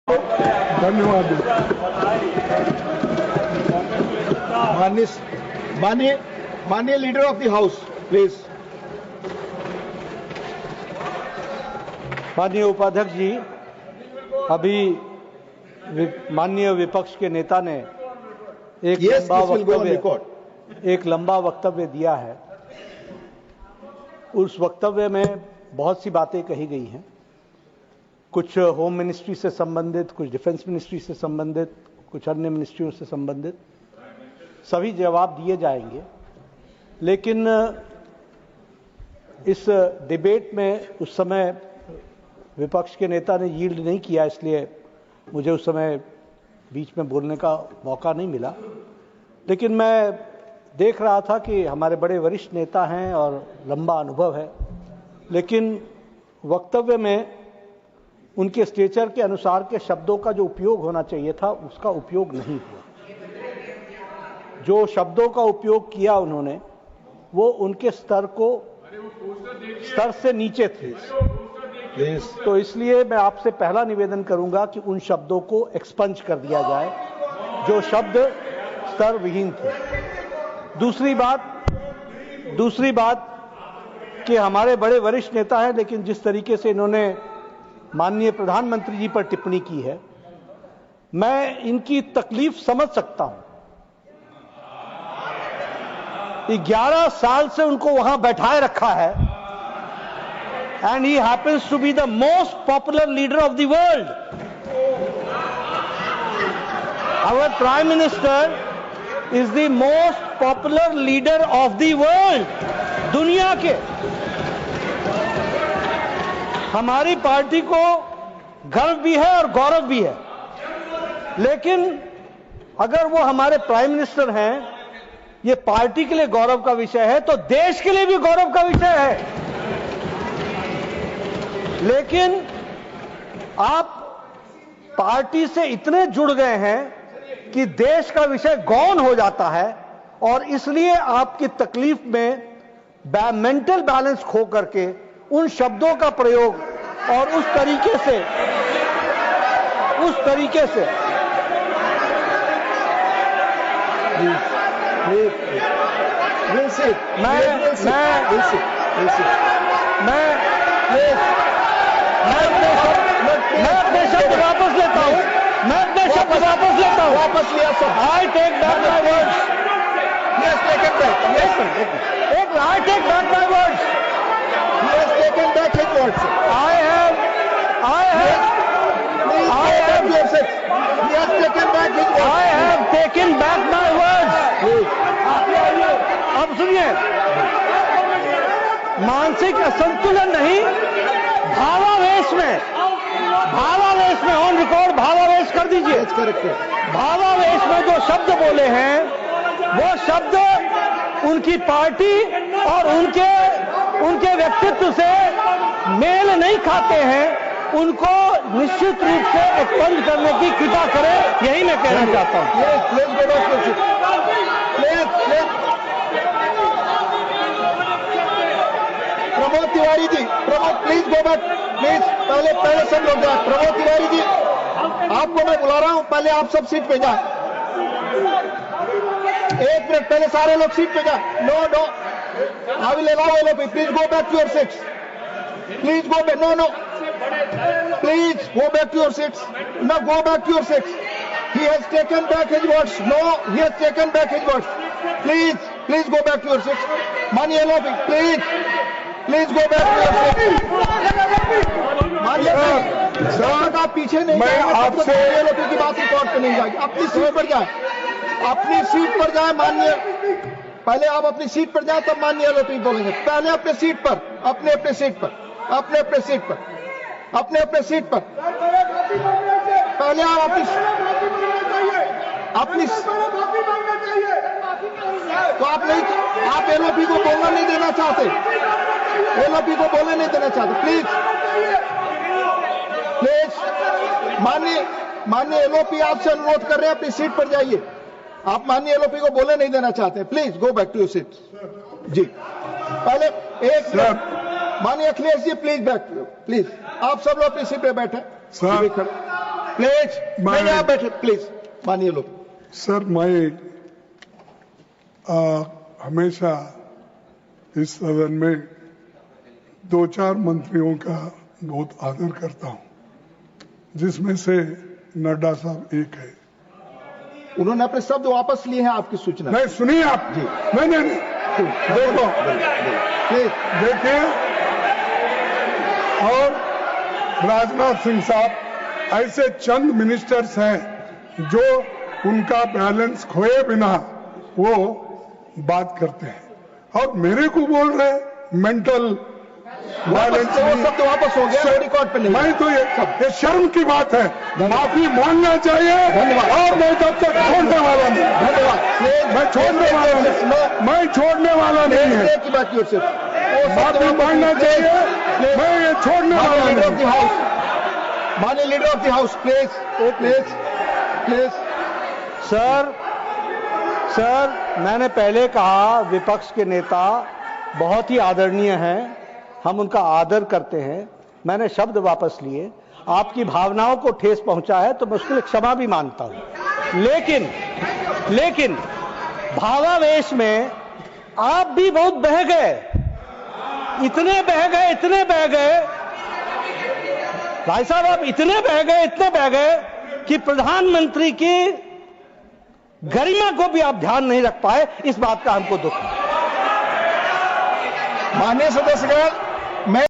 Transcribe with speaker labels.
Speaker 1: धन्यवाद। माननीय leader of the house please.
Speaker 2: माननीय उपाध्यक्ष जी, अभी माननीय विपक्ष के नेता ने एक लंबा वक्तव्य दिया है। उस वक्तव्य में बहुत सी बातें कही गई हैं, कुछ होम मिनिस्ट्री से संबंधित, कुछ डिफेंस मिनिस्ट्री से संबंधित, कुछ अन्य मिनिस्ट्रियों से संबंधित, सभी जवाब दिए जाएंगे। लेकिन इस डिबेट में उस समय विपक्ष के नेता ने यील्ड नहीं किया, इसलिए मुझे उस समय बीच में बोलने का मौका नहीं मिला। लेकिन मैं देख रहा था कि हमारे बड़े वरिष्ठ नेता हैं और लंबा अनुभव है, लेकिन वक्तव्य में उनके स्टेचर के अनुसार के शब्दों का जो उपयोग होना चाहिए था उसका उपयोग नहीं हुआ। जो शब्दों का उपयोग किया उन्होंने वो उनके स्तर से नीचे थे। तो इसलिए मैं आपसे पहला निवेदन करूंगा कि उन शब्दों को एक्सपंज कर दिया जाए जो शब्द स्तर विहीन थे। दूसरी बात कि हमारे बड़े वरिष्ठ नेता हैं, लेकिन जिस तरीके से इन्होंने माननीय प्रधानमंत्री जी पर टिप्पणी की है, मैं इनकी तकलीफ समझ सकता हूं। 11 साल से उनको वहां बैठाए रखा है, and he happens to be the most popular leader of the world. Our Prime Minister is the most popular leader of the world. दुनिया के हमारी पार्टी को गर्व भी है और गौरव भी है, लेकिन अगर वो हमारे प्राइम मिनिस्टर हैं, ये पार्टी के लिए गौरव का विषय है तो देश के लिए भी गौरव का विषय है। लेकिन आप पार्टी से इतने जुड़ गए हैं कि देश का विषय गौण हो जाता है, और इसलिए आपकी तकलीफ में मेंटल बैलेंस खो करके उन शब्दों का प्रयोग और उस तरीके से मैं अपने शब्द वापस लेता हूं। वापस लिया sir. I take back my words.
Speaker 1: Yes, taken back. Yes, sir.
Speaker 2: I take back my words.
Speaker 1: He has taken back his words.
Speaker 2: I have.
Speaker 1: He has taken back his words.
Speaker 2: I have taken back my words. अब सुनिए, मानसिक असंतुलन नहीं, भावावेश में on record भावावेश कर दीजिए। भावावेश में जो शब्द बोले हैं वो शब्द उनकी पार्टी और उनके व्यक्तित्व से मेल नहीं खाते हैं। उनको निश्चित रूप से एक्सपंज करने की कृपा करें, यही मैं कहना चाहता हूं।
Speaker 1: Pramod Tiwari ji, please go back please. पहले सब लोग जाए। प्रमोद तिवारी जी, आपको मैं बुला रहा हूं, पहले आप सब सीट पे जाए। 1 मिनट पहले सारे लोग सीट पे जाए। No I will allow all of you, please go back to your seats. Please go back. No please go back to your seats. No go back to your seats. He has taken back his words. No, he has taken back his words. Please go back to your seats. माननीय लोग, please go back to your seats. माननीय sir, आप पीछे नहीं जाइए। आपसे लोग की बात रिकॉर्ड पे नहीं जाएगी। अपनी सीट पर जाए, माननीय। पहले आप अपनी सीट पर जाए, तब माननीय लोग बोलेंगे। पहले अपने सीट पर, अपने सीट पर। पहले आप अपनी तो आप एलओपी को बोलना नहीं देना चाहते। प्लीज माननीय एलओपी आपसे अनुरोध कर रहे हैं, अपनी सीट पर जाइए। आप माननीय एलओपी को बोलने नहीं देना चाहते। Please go back to your seat ji. पहले एक माननीय Akhilesh ji, please back. Please आप सब लोग अपनी सीट पे बैठे। प्लीज नहीं आप बैठे प्लीज मानिए लोग।
Speaker 3: सर मैं हमेशा इस सदन में 2-4 मंत्रियों का बहुत आदर करता हूं, जिसमें से नड्डा साहब एक है।
Speaker 1: उन्होंने अपने शब्द वापस लिए हैं आपकी सूचना।
Speaker 3: नहीं सुनिए आप
Speaker 1: जी।
Speaker 3: नहीं देखो
Speaker 1: प्लीज
Speaker 3: देखिए, और राजनाथ सिंह साहब ऐसे चंद मिनिस्टर्स हैं जो उनका बैलेंस खोए बिना वो बात करते हैं, और मेरे को बोल रहे मेंटल वायलेंस।
Speaker 1: शब्द वापस हो गया, रिकॉर्ड पे नहीं।
Speaker 3: मैं तो ये शर्म की बात है, माफी मांगना चाहिए।
Speaker 1: धन्यवाद।
Speaker 3: और मैं तब तक छोड़ने वाला नहीं।
Speaker 1: धन्यवाद।
Speaker 3: मैं छोड़ने वाला नहीं, मैं छोड़ने वाला नहीं है।
Speaker 1: की बात की ओर से
Speaker 3: माफी मांगना चाहिए, मैं ये छोड़ने वाला
Speaker 1: लीडर ऑफ
Speaker 3: नहीं।
Speaker 1: द हाउस, माननीय leader of the house please please please.
Speaker 2: Sir मैंने पहले कहा विपक्ष के नेता बहुत ही आदरणीय हैं, हम उनका आदर करते हैं। मैंने शब्द वापस लिए, आपकी भावनाओं को ठेस पहुंचा है तो मैं उसके लिए क्षमा भी मांगता हूं, लेकिन भावावेश में आप भी बहुत बह गए, इतने बह गए भाई साहब, आप इतने बह गए कि प्रधानमंत्री की गरिमा को भी आप ध्यान नहीं रख पाए। इस बात का हमको दुख है।
Speaker 1: माननीय सदस्यगण, मैं